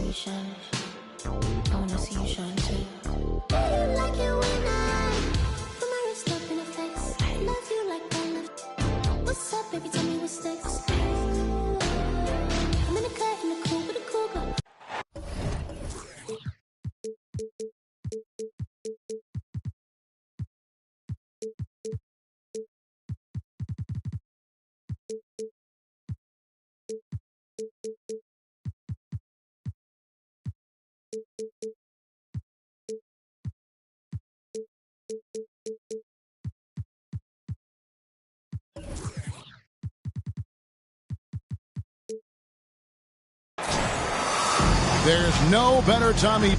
you shine. I wanna see you shine too. I like it when I put my wrist up in your face. I love you like I love. What's up, baby? Tell me what's next. I'm in the cut in the cool with a cool girl. There's no better Tommy.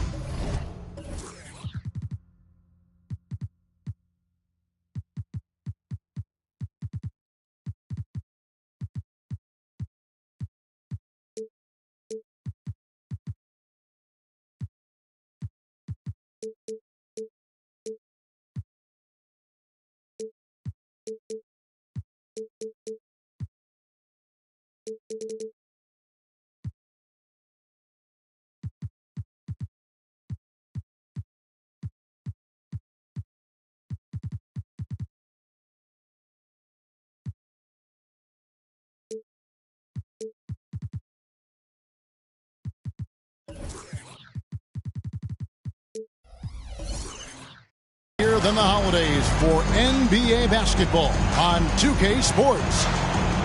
Than the holidays for NBA basketball on 2K Sports.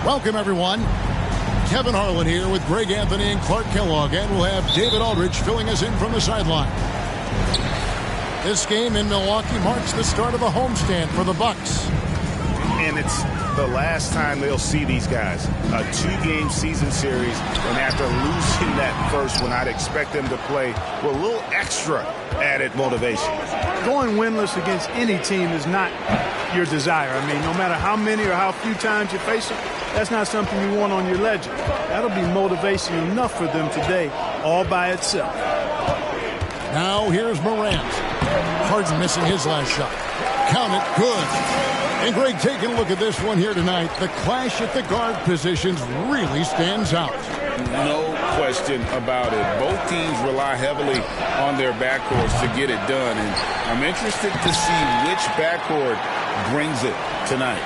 Welcome, everyone. Kevin Harlan here with Greg Anthony and Clark Kellogg, and we'll have David Aldridge filling us in from the sideline. This game in Milwaukee marks the start of a homestand for the Bucks. And it's the last time they'll see these guys. A two-game season series, and after losing that first one, I'd expect them to play with a little extra added motivation. Going winless against any team is not your desire. I mean, no matter how many or how few times you face them, that's not something you want on your ledger. That'll be motivation enough for them today, all by itself. Now here's Morant. Harden missing his last shot. Count it, good. And Greg, taking a look at this one here tonight, the clash at the guard positions really stands out. No question about it. Both teams rely heavily on their backcourts to get it done, and I'm interested to see which backcourt brings it tonight.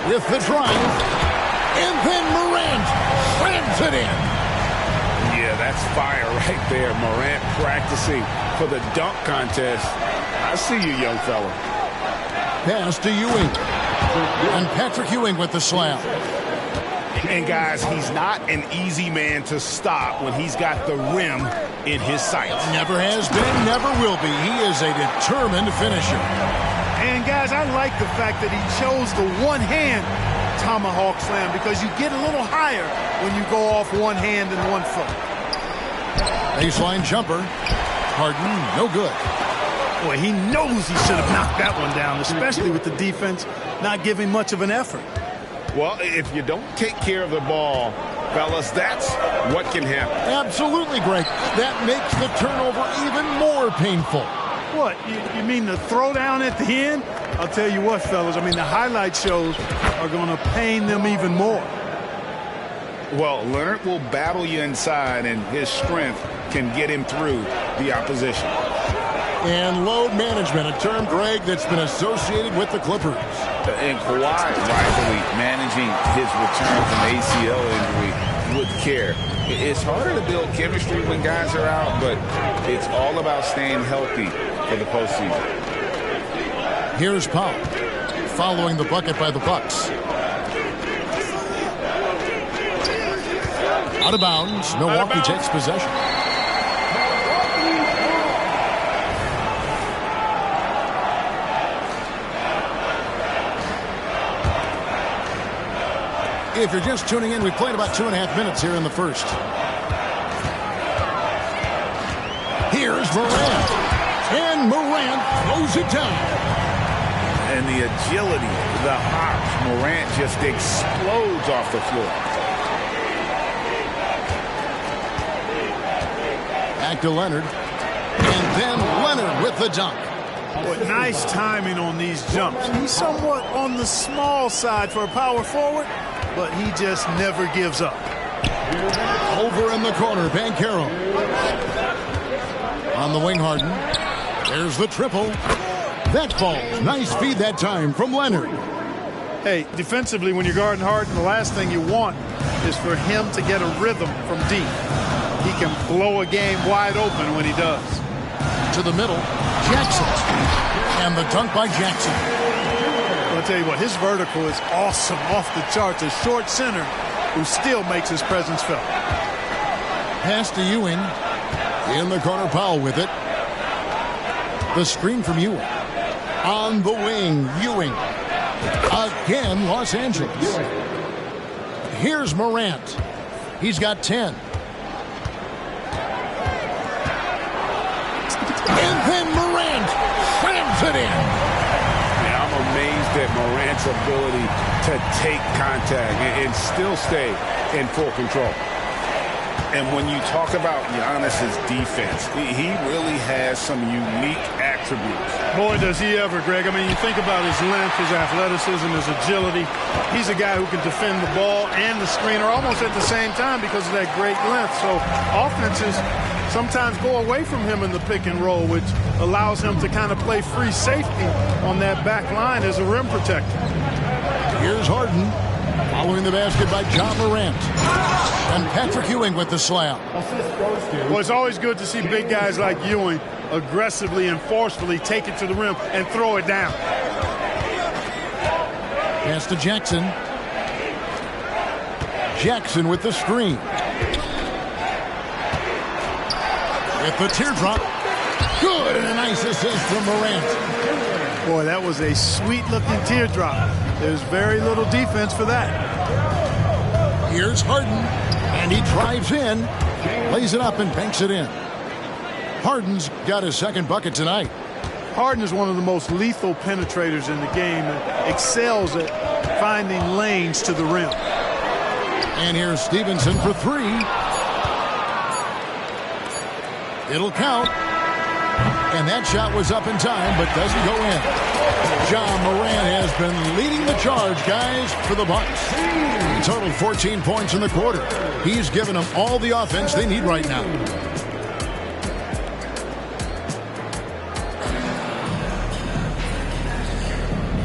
With the drive, and then Morant slams it in. Yeah, that's fire right there. Morant practicing for the dunk contest. I see you, young fella. Pass to Ewing. And Patrick Ewing with the slam. And guys, he's not an easy man to stop when he's got the rim in his sights. Never has been, never will be. He is a determined finisher. And guys, I like the fact that he chose the one-hand tomahawk slam, because you get a little higher when you go off one hand and 1 foot. Baseline jumper. Harden, no good. Boy, he knows he should have knocked that one down, especially with the defense not giving much of an effort. Well, if you don't take care of the ball, fellas, that's what can happen. Absolutely, Greg. That makes the turnover even more painful. What, you mean the throwdown at the end? I'll tell you what, fellas, I mean, the highlight shows are going to pain them even more. Well, Leonard will battle you inside, and his strength can get him through the opposition. And load management, a term, Greg, that's been associated with the Clippers. And Kawhi rightfully managing his return from ACL injury with care. It's harder to build chemistry when guys are out, but it's all about staying healthy for the postseason. Here's Powell, following the bucket by the Bucks. Out of bounds, Milwaukee takes possession. If you're just tuning in, we played about 2.5 minutes here in the first. Here's Morant. And Morant throws it down. And the agility, the hops, Morant just explodes off the floor. Back to Leonard. And then Leonard with the dunk. Boy, nice timing on these jumps. He's somewhat on the small side for a power forward, but he just never gives up. Over in the corner, Banchero. On the wing, Harden. There's the triple. That falls. Nice feed that time from Leonard. Hey, defensively, when you're guarding Harden, the last thing you want is for him to get a rhythm from deep. He can blow a game wide open when he does. To the middle, Jackson. And the dunk by Jackson. I'll tell you what, his vertical is awesome, off the charts. A short center who still makes his presence felt. Pass to Ewing. In the corner, Powell with it. The screen from Ewing. On the wing, Ewing. Again, Los Angeles. Here's Morant. He's got 10. And then Morant slams it in. Yeah, I'm amazed at Morant's ability to take contact and still stay in full control. And when you talk about Giannis's defense, he really has some unique attributes. Boy, does he ever, Greg. I mean, you think about his length, his athleticism, his agility. He's a guy who can defend the ball and the screener almost at the same time because of that great length. So offenses sometimes go away from him in the pick and roll, which allows him to kind of play free safety on that back line as a rim protector. Here's Harden. Following the basket by John Morant. And Patrick Ewing with the slam. Well, it's always good to see big guys like Ewing aggressively and forcefully take it to the rim and throw it down. Pass to Jackson. Jackson with the screen. With the teardrop. Good, and a nice assist from Morant. Boy, that was a sweet-looking teardrop. There's very little defense for that. Here's Harden, and he drives in, lays it up and banks it in. Harden's got his second bucket tonight. Harden is one of the most lethal penetrators in the game and excels at finding lanes to the rim. And here's Stevenson for three. It'll count. And that shot was up in time, but doesn't go in. John Morant has been leading the charge, guys, for the Bucks. He totaled 14 points in the quarter. He's given them all the offense they need right now.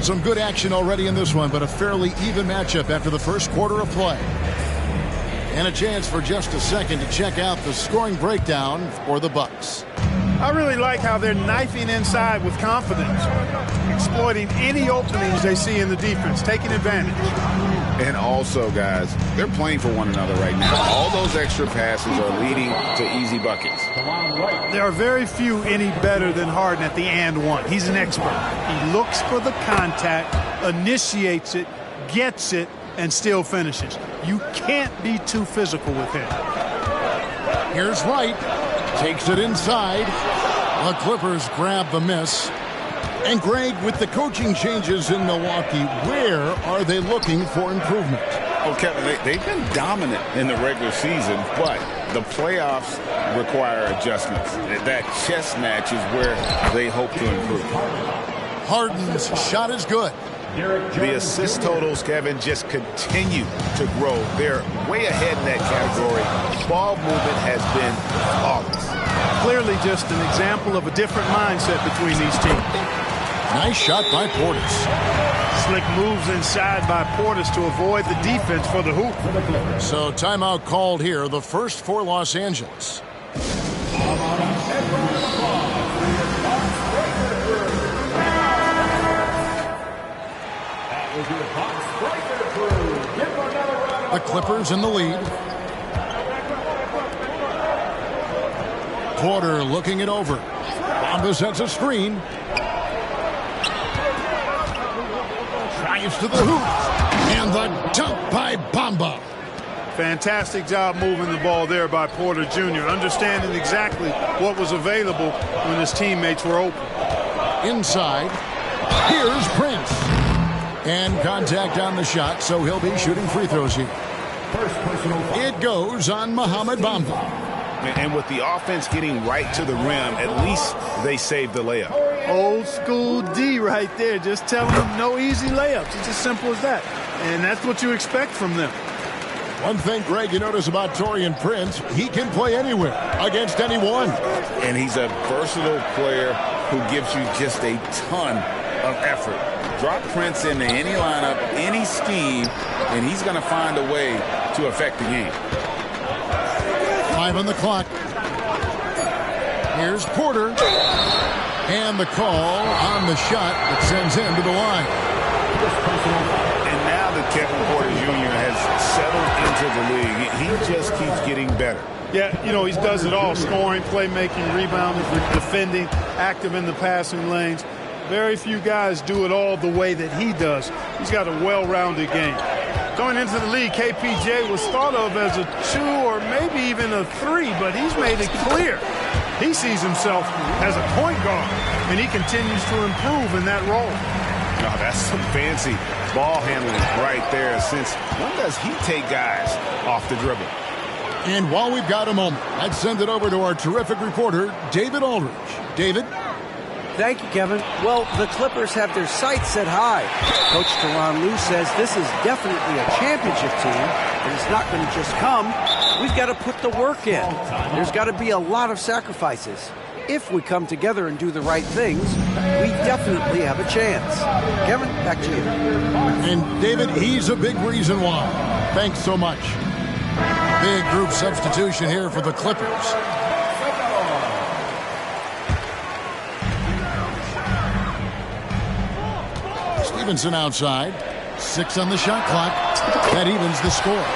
Some good action already in this one, but a fairly even matchup after the first quarter of play. And a chance for just a second to check out the scoring breakdown for the Bucks. I really like how they're knifing inside with confidence, exploiting any openings they see in the defense, taking advantage. And also, guys, they're playing for one another right now. All those extra passes are leading to easy buckets. There are very few any better than Harden at the and one. He's an expert. He looks for the contact, initiates it, gets it, and still finishes. You can't be too physical with him. Here's Wright. Takes it inside. The Clippers grab the miss. And Greg, with the coaching changes in Milwaukee, where are they looking for improvement? Oh, Kevin, they've been dominant in the regular season, but the playoffs require adjustments. That chess match is where they hope to improve. Harden's shot is good. The assist totals, Kevin, just continue to grow. They're way ahead in that category. Ball movement has been flawless. Clearly just an example of a different mindset between these teams. Nice shot by Portis. Slick moves inside by Portis to avoid the defense for the hoop. So timeout called here, the first for Los Angeles. The Clippers in the lead. Porter looking it over. Bamba sets a screen. Drives to the hoop. And the dunk by Bamba. Fantastic job moving the ball there by Porter Jr., understanding exactly what was available when his teammates were open. Inside. Here's Prince. And contact on the shot, so he'll be shooting free throws here. It goes on Mohamed Bamba. And with the offense getting right to the rim, at least they saved the layup. Old school D right there, just telling them no easy layups. It's as simple as that. And that's what you expect from them. One thing, Greg, you notice about Taurean Prince, he can play anywhere against anyone. And he's a versatile player who gives you just a ton of effort. Drop Prince into any lineup, any scheme, and he's going to find a way to affect the game. 5 on the clock. Here's Porter. And the call on the shot that sends him to the line. And now that Kevin Porter Jr. has settled into the league, he just keeps getting better. Yeah, you know, he does it all. Scoring, playmaking, rebounding, defending, active in the passing lanes. Very few guys do it all the way that he does. He's got a well-rounded game. Going into the league, KPJ was thought of as a 2 or maybe even a 3, but he's made it clear he sees himself as a point guard, and he continues to improve in that role. No, that's some fancy ball handling right there. Since when does he take guys off the dribble? And while we've got a moment, let's send it over to our terrific reporter, David Aldridge. David? Thank you, Kevin. Well, the Clippers have their sights set high. Coach Tyronn Lue says this is definitely a championship team, and it's not going to just come. We've got to put the work in. There's got to be a lot of sacrifices. If we come together and do the right things, we definitely have a chance. Kevin, back to you. And David, he's a big reason why. Thanks so much. Big group substitution here for the Clippers. Stevenson outside. 6 on the shot clock. That evens the score.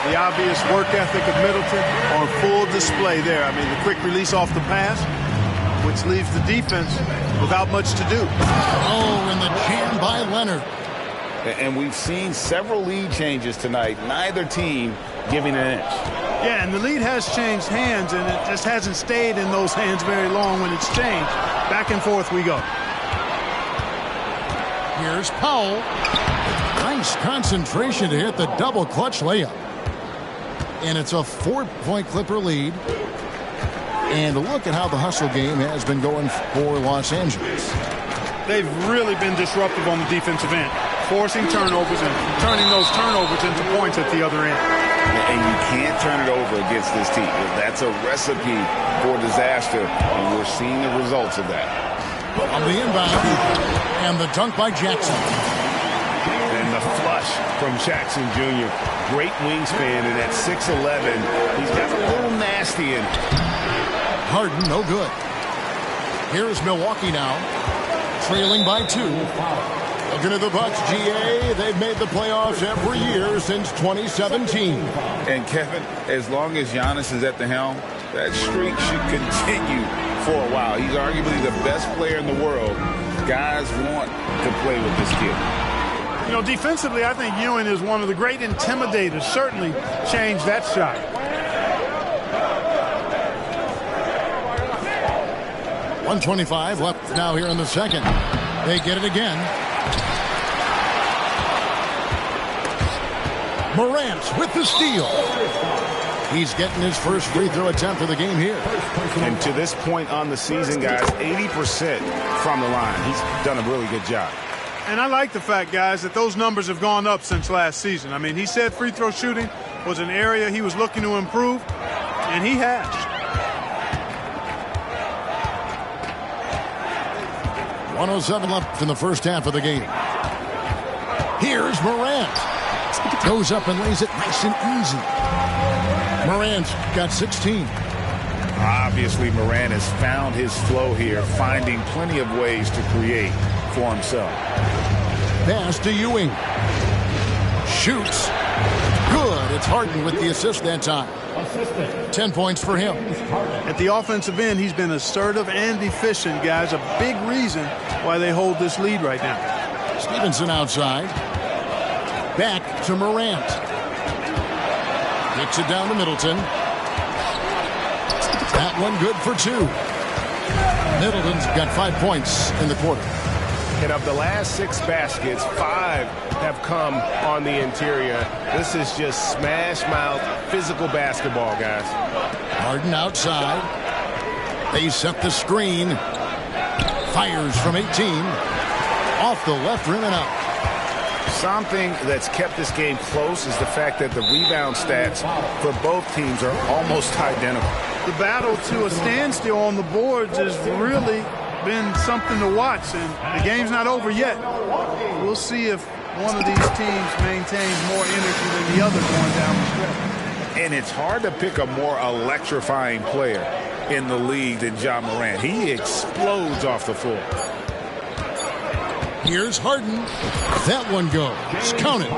The obvious work ethic of Middleton on full display there. I mean, the quick release off the pass, which leaves the defense without much to do. Oh, and the jam by Leonard. And we've seen several lead changes tonight. Neither team giving an inch. Yeah, and the lead has changed hands, and it just hasn't stayed in those hands very long when it's changed. Back and forth we go. Here's Powell. Nice concentration to hit the double clutch layup. And it's a 4-point Clipper lead. And look at how the hustle game has been going for Los Angeles. They've really been disruptive on the defensive end, forcing turnovers and turning those turnovers into points at the other end. And you can't turn it over against this team. That's a recipe for disaster, and we're seeing the results of that. On the inbound, and the dunk by Jackson. And the flush from Jackson Jr. Great wingspan, and at 6'11", he's got a little nasty in it. Harden, no good. Here's Milwaukee now, trailing by 2. Looking at the Bucks, GA, they've made the playoffs every year since 2017. And Kevin, as long as Giannis is at the helm, that streak should continue for a while. He's arguably the best player in the world. Guys want to play with this kid. You know, defensively, I think Ewing is one of the great intimidators. Certainly changed that shot. .125 left now here in the second. They get it again. Morant with the steal. He's getting his first free throw attempt of the game here. And to this point on the season, guys, 80% from the line. He's done a really good job. And I like the fact, guys, that those numbers have gone up since last season. I mean, he said free throw shooting was an area he was looking to improve, and he has. .107 left in the first half of the game. Here's Morant. Goes up and lays it nice and easy. Morant's got 16. Obviously, Morant has found his flow here, finding plenty of ways to create for himself. Pass to Ewing. Shoots. Good. It's Harden with the assist that time. 10 points for him. At the offensive end, he's been assertive and efficient, guys. A big reason why they hold this lead right now. Stevenson outside. Back to Morant. Kicks it down to Middleton. That one good for 2. Middleton's got 5 points in the quarter. And of the last 6 baskets, 5 have come on the interior. This is just smash-mouth physical basketball, guys. Harden outside. They set the screen. Fires from 18. Off the left rim and out. Something that's kept this game close is the fact that the rebound stats for both teams are almost identical. The battle to a standstill on the boards has really been something to watch, and the game's not over yet. We'll see if one of these teams maintains more energy than the other going down the stretch. And it's hard to pick a more electrifying player in the league than Ja Morant. He explodes off the floor. Here's Harden. That one goes. Count it.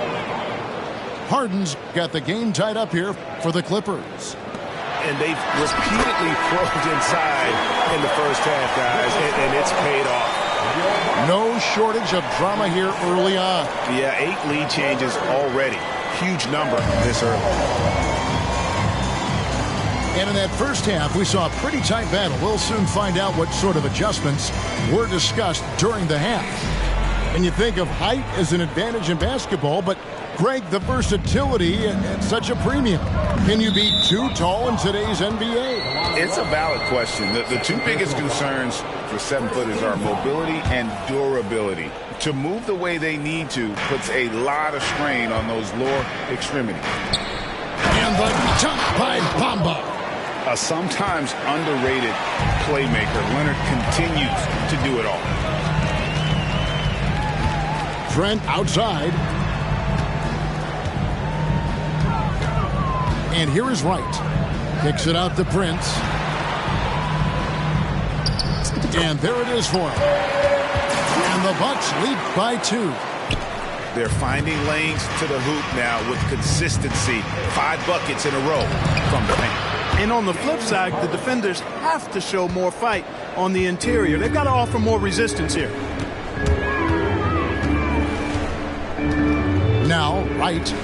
Harden's got the game tied up here for the Clippers. And they've repeatedly probed inside in the first half, guys, and it's paid off. No shortage of drama here early on. Yeah, 8 lead changes already. Huge number this early. And in that first half, we saw a pretty tight battle. We'll soon find out what sort of adjustments were discussed during the half. And you think of height as an advantage in basketball, but Greg, the versatility at such a premium. Can you be too tall in today's NBA? It's a valid question. The two biggest concerns for 7-footers are mobility and durability. To move the way they need to puts a lot of strain on those lower extremities. And the jump by Bamba. A sometimes underrated playmaker, Leonard continues to do it all. Trent outside. And here is Wright. Kicks it out to Prince. And there it is for him. And the Bucks lead by 2. They're finding lanes to the hoop now with consistency. 5 buckets in a row from the paint. And on the flip side, the defenders have to show more fight on the interior. They've got to offer more resistance here. Now, Wright.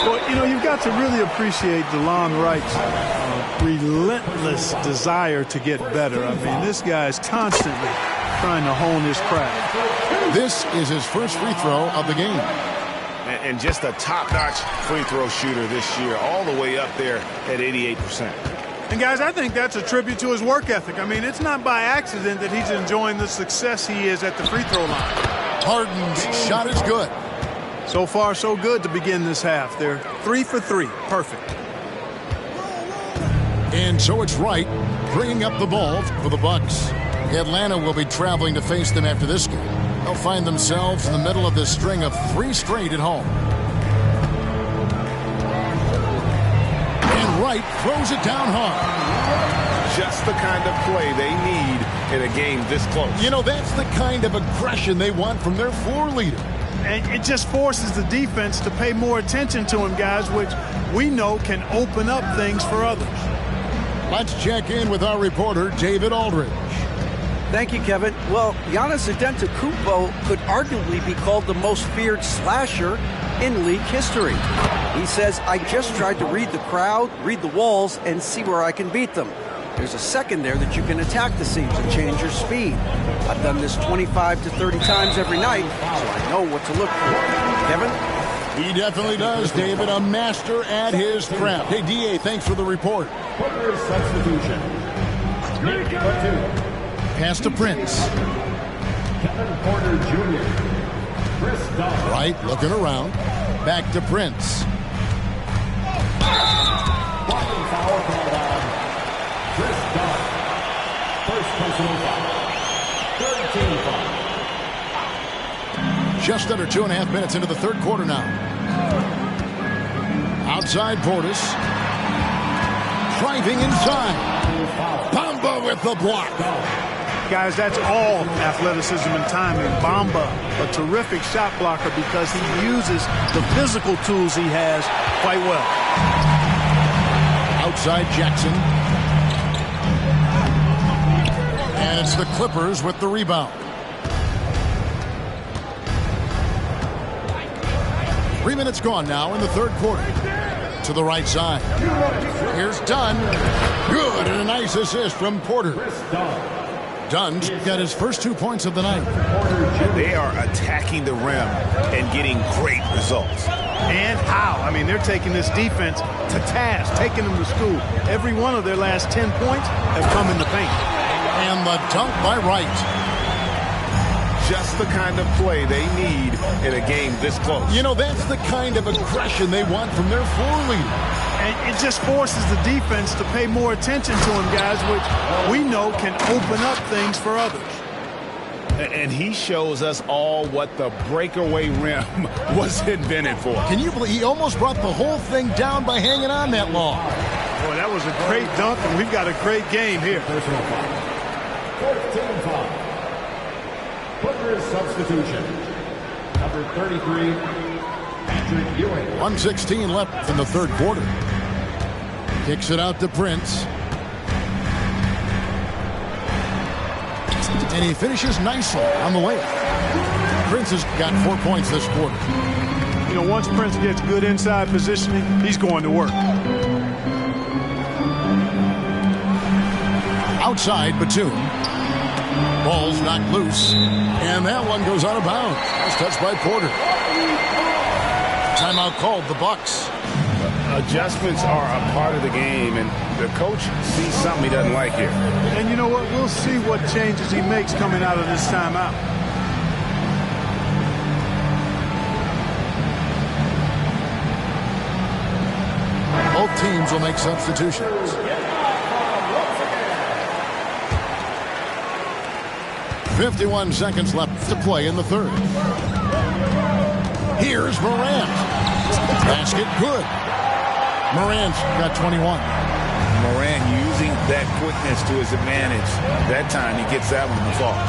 Well, you know, you've got to really appreciate DeLon Wright's relentless desire to get better. I mean, this guy is constantly trying to hone his craft. This is his first free throw of the game. And just a top-notch free throw shooter this year, all the way up there at 88%. And, guys, I think that's a tribute to his work ethic. I mean, it's not by accident that he's enjoying the success he is at the free throw line. Harden's shot is good. So far, so good to begin this half. They're 3 for 3. Perfect. And so it's Wright bringing up the ball for the Bucks. Atlanta will be traveling to face them after this game. They'll find themselves in the middle of this string of 3 straight at home. And Wright throws it down hard. Just the kind of play they need in a game this close. You know, that's the kind of aggression they want from their floor leader. And it just forces the defense to pay more attention to him, guys, which we know can open up things for others. Let's check in with our reporter, David Aldridge. Thank you, Kevin. Well, Giannis Antetokounmpo could arguably be called the most feared slasher in league history. He says, I just tried to read the crowd, read the walls, and see where I can beat them. There's a second there that you can attack the seams and change your speed. I've done this 25 to 30 times every night, so I know what to look for. Kevin? He definitely does, David. A master at his craft. Hey, D.A., thanks for the report. Substitution. Pass to Prince. Kevin Porter Jr. Chris Dunn. Right, looking around. Back to Prince. Blocking foul called on Chris Dunn. First personal foul. 13 foul. Just under 2.5 minutes into the third quarter now. Outside Portis. Driving inside. Bamba with the block. Guys, that's all athleticism and timing. Bamba, a terrific shot blocker because he uses the physical tools he has quite well. Outside Jackson. And it's the Clippers with the rebound. 3 minutes gone now in the third quarter. To the right side. Here's Dunn. Good, and a nice assist from Porter. Dunn's got his first 2 points of the night. They are attacking the rim and getting great results. And how? I mean, they're taking this defense to task, taking them to school. Every one of their last 10 points have come in the paint. And the dunk by Wright. Just the kind of play they need in a game this close. You know, that's the kind of aggression they want from their floor leader. And it just forces the defense to pay more attention to him, guys, which we know can open up things for others. And he shows us all what the breakaway rim was invented for. Can you believe he almost brought the whole thing down by hanging on that long? Boy, that was a great dunk, and we've got a great game here. 14 foul. Clippers substitution. Number 33, Patrick Ewing. 1:16 left in the third quarter. Kicks it out to Prince. And he finishes nicely on the layup. Prince has got 4 points this quarter. You know, once Prince gets good inside positioning, he's going to work. Outside, Batum. Ball's knocked loose. And that one goes out of bounds. That's touched by Porter. Timeout called, the Bucks. Adjustments are a part of the game, and the coach sees something he doesn't like here. And you know what? We'll see what changes he makes coming out of this timeout. Both teams will make substitutions. .51 seconds left to play in the third. Here's Morant. Basket good. Morant's got 21. Morant using that quickness to his advantage. That time he gets that one to fall.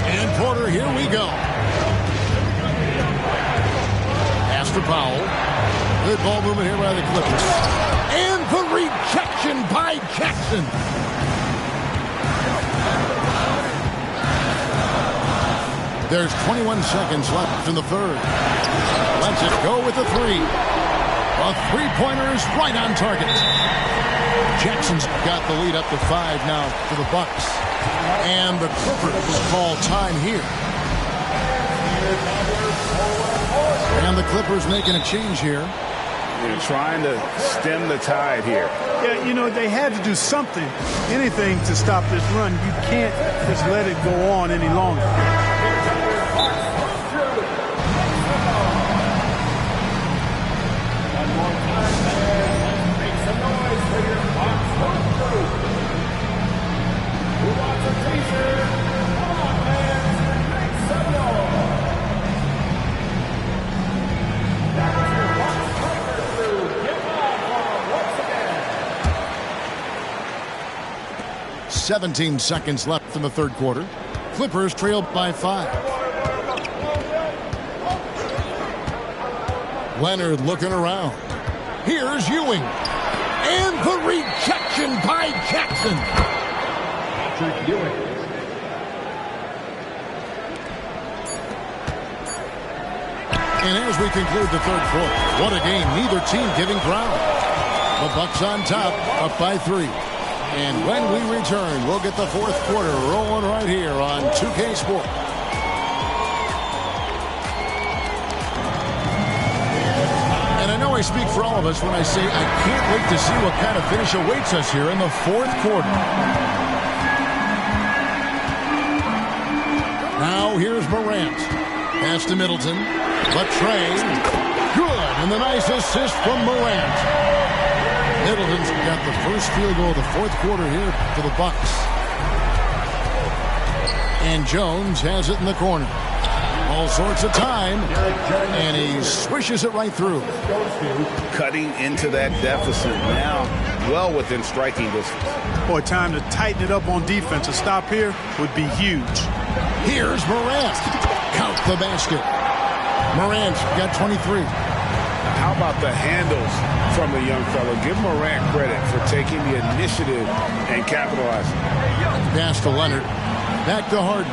And Porter, here we go. Pass to Powell. Good ball movement here by the Clippers. And the rejection by Jackson. There's 21 seconds left in the third. Let's it go with the three. A three-pointer is right on target. Jackson's got the lead up to 5 now for the Bucks. And the Clippers call time here. And the Clippers making a change here. They're trying to stem the tide here. Yeah, you know, they had to do something, anything to stop this run. You can't just let it go on any longer. .17 seconds left in the third quarter. Clippers trailed by 5. Leonard looking around. Here's Ewing. And the rejection by Jackson. Patrick Ewing. And as we conclude the third quarter, what a game. Neither team giving ground. The Bucks on top, up by 3. And when we return, we'll get the fourth quarter rolling right here on 2K Sports. And I know I speak for all of us when I say I can't wait to see what kind of finish awaits us here in the fourth quarter. Now here's Morant. Pass to Middleton. But Trey. Good. And the nice assist from Morant. Middleton's got the first field goal of the fourth quarter here for the Bucks. And Jones has it in the corner. All sorts of time. And he swishes it right through. Cutting into that deficit now, well within striking distance. Boy, time to tighten it up on defense. A stop here would be huge. Here's Morant. Count the basket. Morant's got 23. How about the handles from the young fellow? Give Morant credit for taking the initiative and capitalizing. Pass to Leonard. Back to Harden.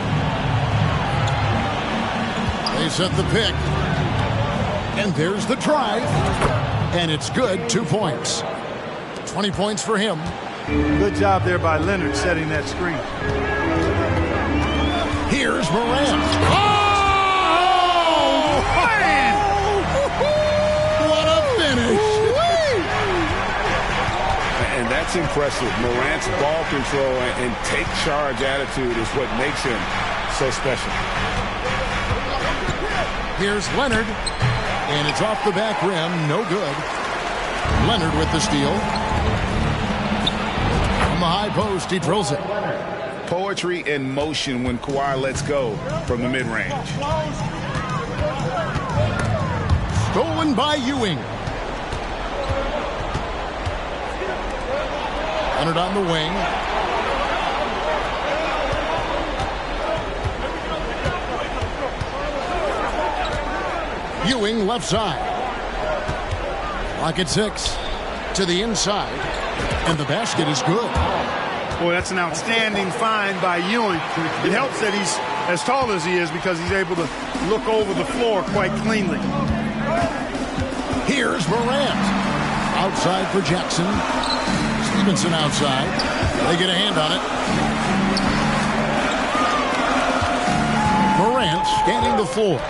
They set the pick. And there's the drive. And it's good. 2 points. 20 points for him. Good job there by Leonard setting that screen. Here's Morant. Oh, Man! what a finish. And that's impressive. Morant's ball control and take charge attitude is what makes him so special. Here's Leonard, and it's off the back rim. No good. Leonard with the steal. From the high post, he drills it. Poetry in motion when Kawhi lets go from the mid-range. Stolen by Ewing. Leonard on the wing. Ewing left side. Clock at 6. To the inside. And the basket is good. Boy, that's an outstanding find by Ewing. It helps that he's as tall as he is because he's able to look over the floor quite cleanly. Here's Morant. Outside for Jackson. Stevenson outside. They get a hand on it. Morant scanning the floor.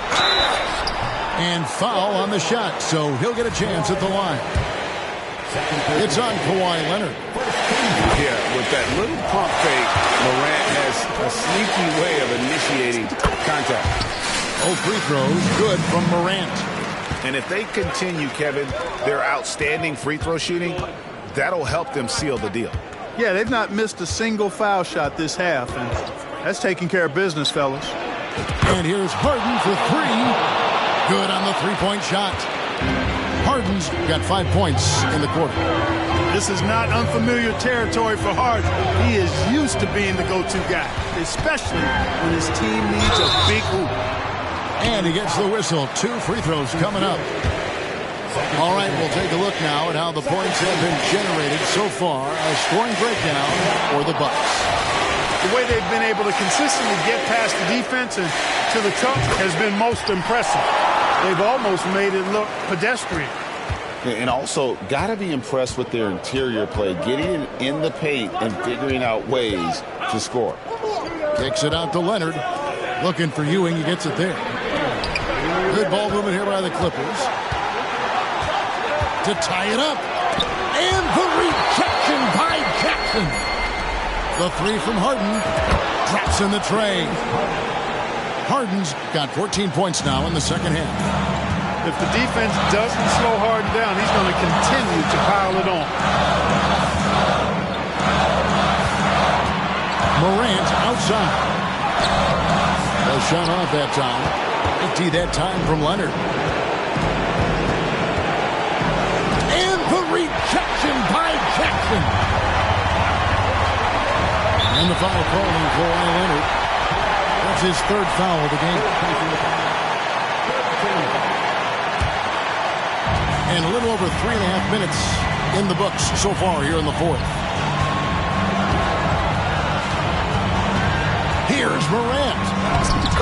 And foul on the shot, so he'll get a chance at the line. It's on Kawhi Leonard. Yeah, with that little pump fake, Morant has a sneaky way of initiating contact. Both free throws good from Morant. And if they continue, Kevin, their outstanding free throw shooting, that'll help them seal the deal. Yeah, they've not missed a single foul shot this half, and that's taking care of business, fellas. And here's Harden for 3. Good on the three-point shot. Harden's got 5 points in the quarter. This is not unfamiliar territory for Harden. He is used to being the go-to guy, especially when his team needs a big hoop. And he gets the whistle. 2 free throws coming up. All right, we'll take a look now at how the points have been generated so far. A scoring breakdown for the Bucks. The way they've been able to consistently get past the defense and to the cup has been most impressive. They've almost made it look pedestrian. And also, got to be impressed with their interior play, getting in the paint and figuring out ways to score. Kicks it out to Leonard. Looking for Ewing. He gets it there. Good ball movement here by the Clippers. To tie it up. And the rejection by Jackson. The 3 from Harden. Drops in the tray. Harden's got 14 points now in the second half. If the defense doesn't slow Harden down, he's going to continue to pile it on. Morant outside. A shot off that time. Empty that time from Leonard. And the rejection by Jackson. And the foul called on Kawhi Leonard. That's his 3rd foul of the game. And a little over 3.5 minutes in the books so far here in the 4th. Here's Morant.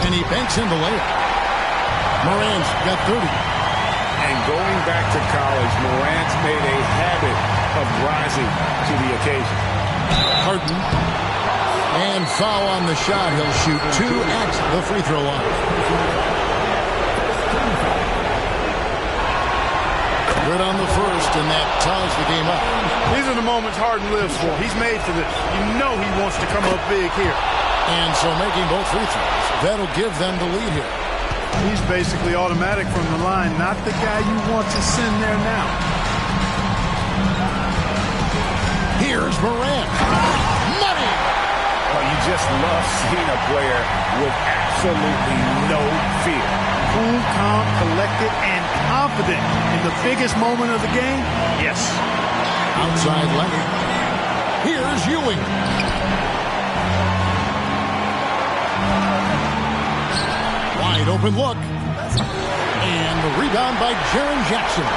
And he banks in the layup. Morant's got 30. And going back to college, Morant's made a habit of rising to the occasion. Harden. And foul on the shot. He'll shoot 2 at the free throw line. Good on the first, and that ties the game up. These are the moments Harden lives for. He's made for this. You know he wants to come up big here. And so making both free throws, that'll give them the lead here. He's basically automatic from the line, not the guy you want to send there now. Here's Morant. Money! Oh, you just love seeing a player with absolutely no fear. Cool, calm, collected, and confident in the biggest moment of the game? Yes. Outside Leonard. Here's Ewing. Wide open look. And the rebound by Jaren Jackson.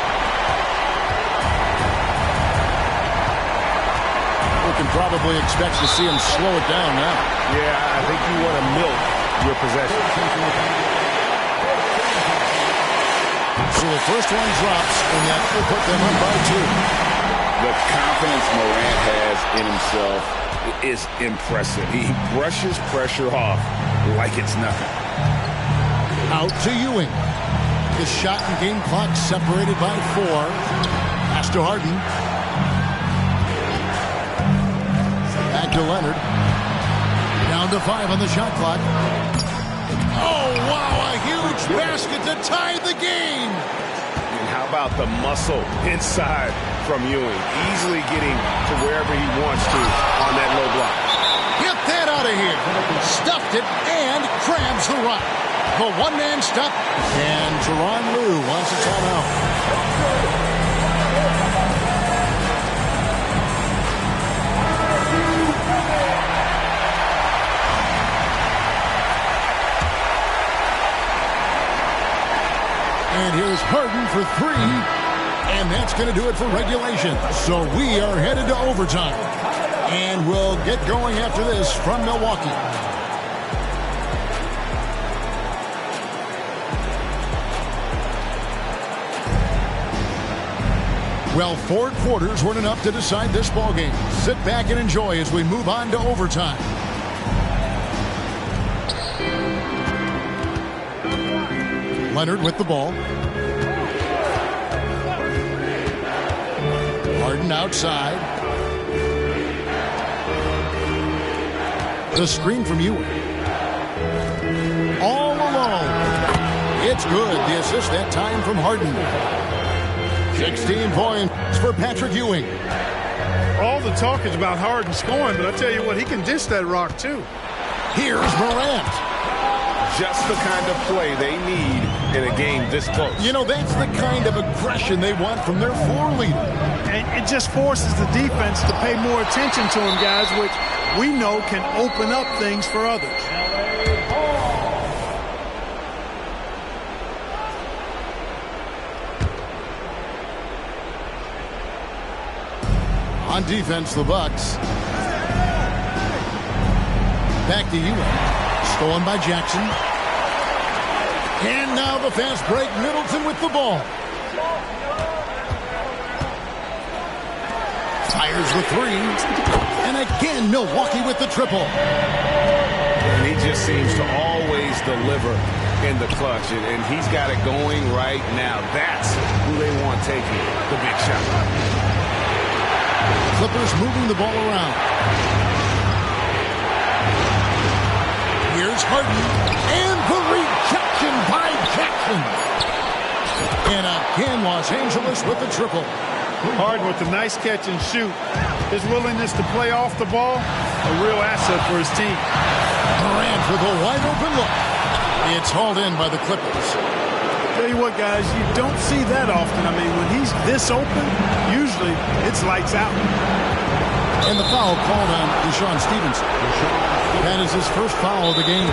We can probably expect to see him slow it down now. Yeah, I think you want to milk your possession. So the first one drops, and that will put them up by 2. The confidence Morant has in himself is impressive. He brushes pressure off like it's nothing. Out to Ewing. The shot and game clock separated by 4. Pass to Harden. Back to Leonard. Down to 5 on the shot clock. Oh, wow, a huge basket to tie the game. And how about the muscle inside from Ewing? Easily getting to wherever he wants to on that low block. Get that out of here. Stuffed it and grabs the rock. The one-man stop. And Tyronn Lue wants a timeout. And here's Harden for 3. And that's going to do it for regulation. So we are headed to overtime. And we'll get going after this from Milwaukee. Well, 4 quarters weren't enough to decide this ballgame. Sit back and enjoy as we move on to overtime. Leonard with the ball. Harden outside. The screen from Ewing. All alone. It's good. The assist that time from Harden. 16 points for Patrick Ewing. All the talk is about Harden scoring, but I tell you what, he can dish that rock too. Here's Morant. Just the kind of play they need in a game this close. You know, that's the kind of aggression they want from their floor leader. And it just forces the defense to pay more attention to him, guys, which we know can open up things for others. On defense, the Bucks. Back to Ewing. Stolen by Jackson. And now the fast break. Middleton with the ball. Fires the 3. And again, Milwaukee with the triple. And he just seems to always deliver in the clutch. And he's got it going right now. That's who they want taking the big shot. Clippers moving the ball around. Here's Harden. And the rejection by Jackson. And again, Los Angeles with the triple. Harden with a nice catch and shoot. His willingness to play off the ball, a real asset for his team. Morant with a wide open look. It's hauled in by the Clippers. Tell you what, guys, you don't see that often. I mean, when he's this open, usually it's lights out. And the foul called on Deshaun Stevenson. That is his first foul of the game.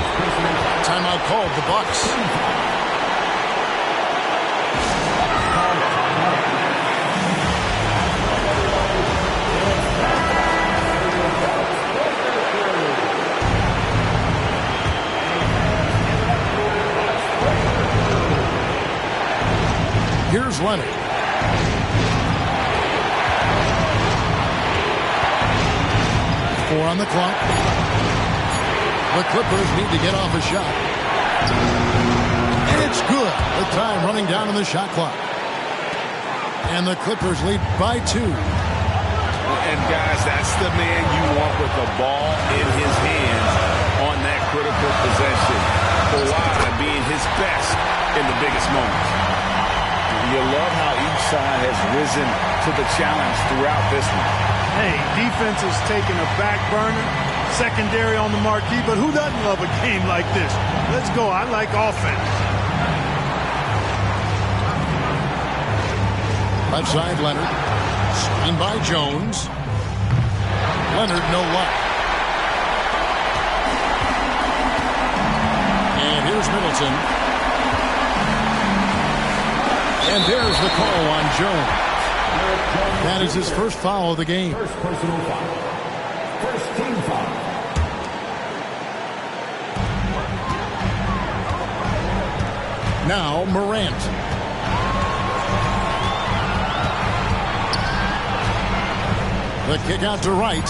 Timeout called, the Bucks. Here's Leonard. Four on the clock. The Clippers need to get off a shot. And it's good. The time running down on the shot clock. And the Clippers lead by 2. And guys, that's the man you want with the ball in his hands on that critical possession. Kawhi being his best in the biggest moments. You love how each side has risen to the challenge throughout this one. Hey, defense is taking a back burner, secondary on the marquee, but who doesn't love a game like this? Let's go. I like offense. Left side, Leonard. Screen by Jones. Leonard, no luck. And here's Middleton. And there's the call on Jones. That is his first foul of the game. First personal foul. First team foul. Now Morant. The kick out to right.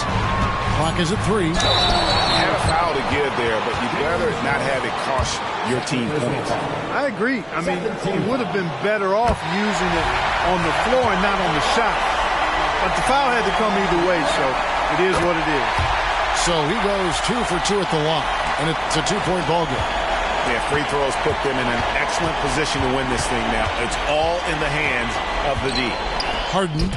Clock is at 3. Had a foul to give there, but you'd rather not have it cost your team points. I agree. I mean, he would have been better off using it on the floor and not on the shot. But the foul had to come either way, so it is what it is. So he goes 2 for 2 at the line, and it's a 2-point ball game. Yeah, free throws put them in an excellent position to win this thing now. It's all in the hands of the D. Harden.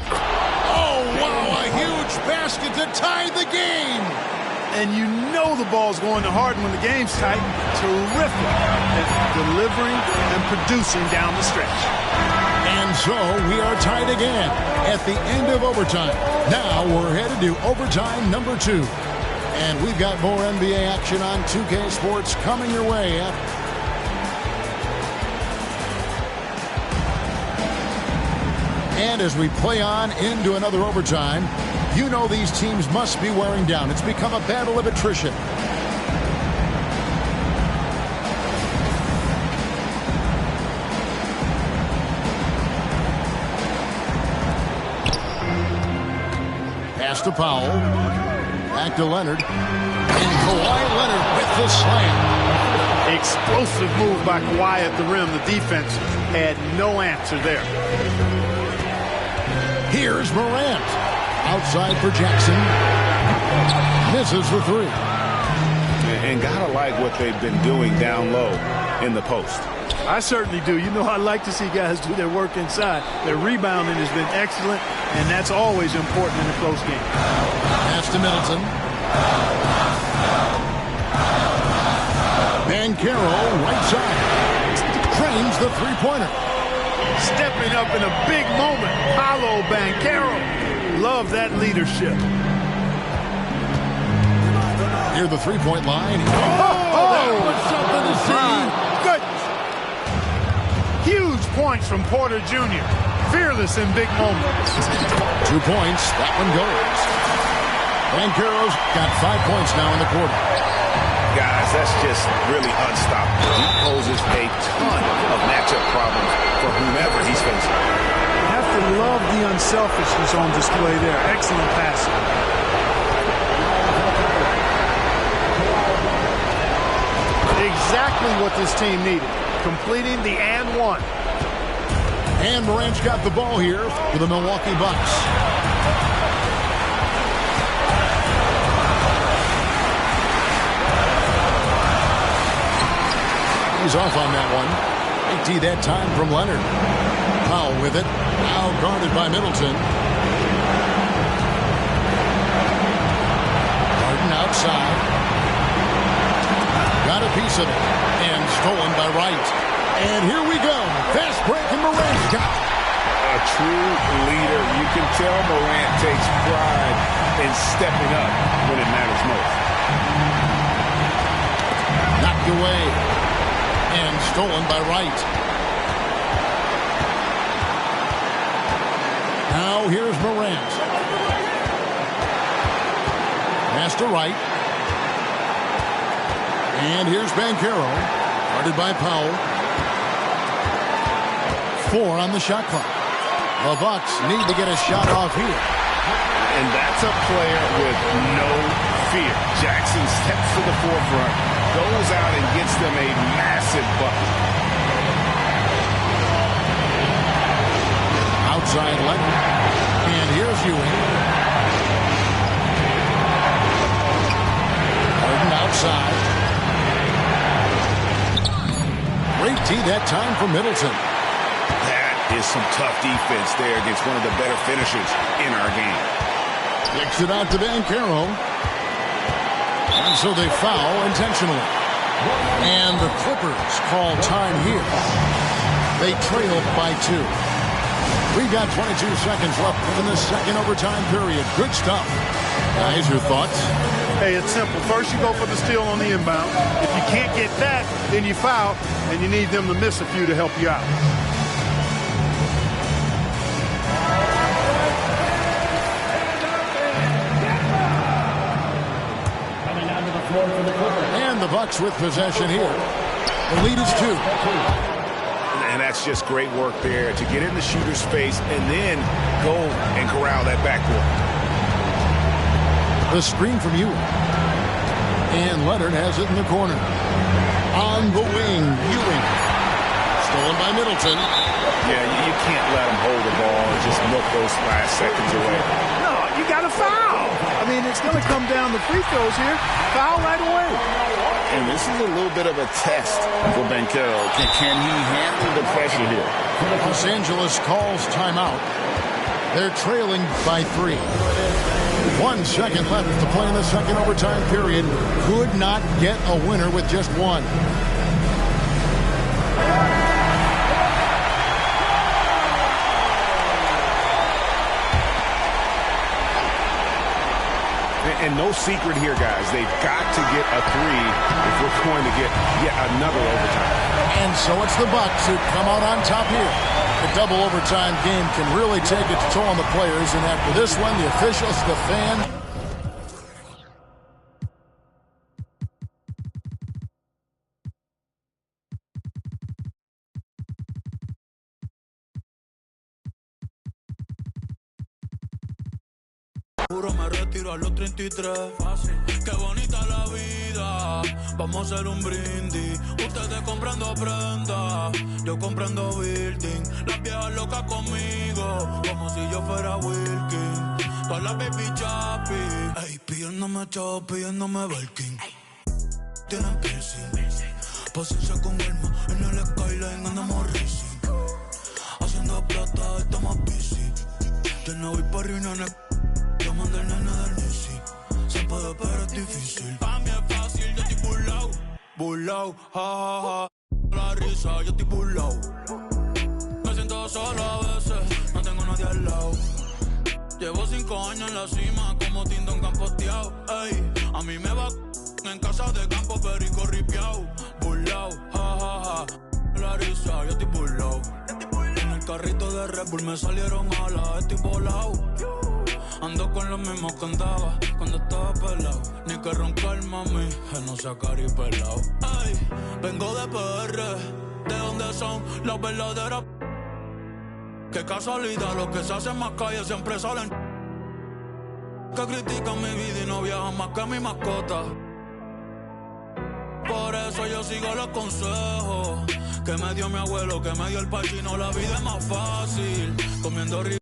Oh, wow, a huge basket to tie the game. And you know the ball's going to Harden when the game's tight. Terrific at delivering and producing down the stretch. And so we are tied again at the end of overtime. Now we're headed to overtime number 2. And we've got more NBA action on 2K Sports coming your way. And as we play on into another overtime, you know these teams must be wearing down. It's become a battle of attrition. Pass to Powell. Back to Leonard. And Kawhi Leonard with the slam. Explosive move by Kawhi at the rim. The defense had no answer there. Here's Morant. Outside for Jackson. Misses for 3. And gotta like what they've been doing down low in the post. I certainly do. You know, I like to see guys do their work inside. Their rebounding has been excellent, and that's always important in a close game. Pass to Middleton. Banchero, right side. Trains the three-pointer. Stepping up in a big moment. Paolo Banchero. Love that leadership. Near the three-point line. That was something to see. Goodness. Huge points from Porter Jr. Fearless in big moments. 2 points. That one goes. Banchero's got 5 points now in the quarter. Guys, that's just really unstoppable. He poses a ton of matchup problems for whomever he's facing. You have to love the unselfishness on display there. Excellent passing. Exactly what this team needed. Completing the and one. And Morant's got the ball here for the Milwaukee Bucks. He's off on that one. AT that time from Leonard. Powell with it. Now guarded by Middleton. Harden outside. Got a piece of it. And stolen by Wright. And here we go. Fast break and Morant's got it. A true leader. You can tell Morant takes pride in stepping up when it matters most. Knocked away. And stolen by Wright. Now here's Morant. Pass to Wright. And here's Banchero. Guarded by Powell. 4 on the shot clock. The Bucks need to get a shot off here. And that's a player with no fear. Jackson steps to the forefront, goes out and gets them a massive bucket. Outside Leonard. And here's Ewing. Harden outside. Great tee that time for Middleton. That is some tough defense there against one of the better finishers in our game. Kicks it out to Banchero. And so they foul intentionally. And the Clippers call time here. They trail by 2. We've got 22 seconds left in the second overtime period. Good stuff. Guys, your thoughts? Hey, it's simple. First, you go for the steal on the inbound. If you can't get that, then you foul, and you need them to miss a few to help you out. And the Bucks with possession here. The lead is 2. And that's just great work there to get in the shooter's face and then go and corral that backcourt. The screen from Ewing. And Leonard has it in the corner. On the wing, Ewing. Stolen by Middleton. Yeah, you can't let him hold the ball and just milk those last seconds away. No, you got to foul. I mean, it's going to come down to free throws here. Foul right away. And this is a little bit of a test for Banchero. Can he handle the pressure here? Los Angeles calls timeout. They're trailing by 3. 1 second left to play in the second overtime period. Could not get a winner with just one. And no secret here, guys. They've got to get a 3 if we're going to get yet another overtime. And so it's the Bucks who come out on top here. The double overtime game can really take its toll on the players. And after this one, the officials, the fans. Me retiro a los 33. Fácil. Qué bonita la vida. Vamos a hacer un brindis. Ustedes comprando prenda. Yo comprando building. Las viejas locas conmigo. Como si yo fuera Wilkin. Todas las baby chappy. Ey, pidiéndome chop, pidiéndome Belkin. Tienen piercing. Paciencia con Elma. En el skyline andamos racing. Haciendo plata, estamos busy. Yo no voy por ruinar en el... Llamando el nene del Nisi. Se puede, pero es difícil. Pa' mí es fácil, yo estoy burlao. Burlao, ja, ja, ja. La risa, yo estoy burlao. Me siento solo a veces, no tengo nadie al lado. Llevo 5 años en la cima, como Tindon campoteado. Ey, a mí me va en casa de campo, perico ripiao. Burlao, ja, ja, ja. La risa, yo estoy burlao. En el carrito de Red Bull me salieron alas, estoy volao. Ando con los mismos que andaba cuando estaba pelado. Ni que roncar, mami, que no sea cari pelado. Ay, vengo de PR, ¿de dónde son las verdaderas? Qué casualidad, los que se hacen más calle siempre salen. Que critican mi vida y no viajan más que mi mascota. Por eso yo sigo los consejos que me dio mi abuelo, que me dio el pachino. La vida es más fácil comiendo rico.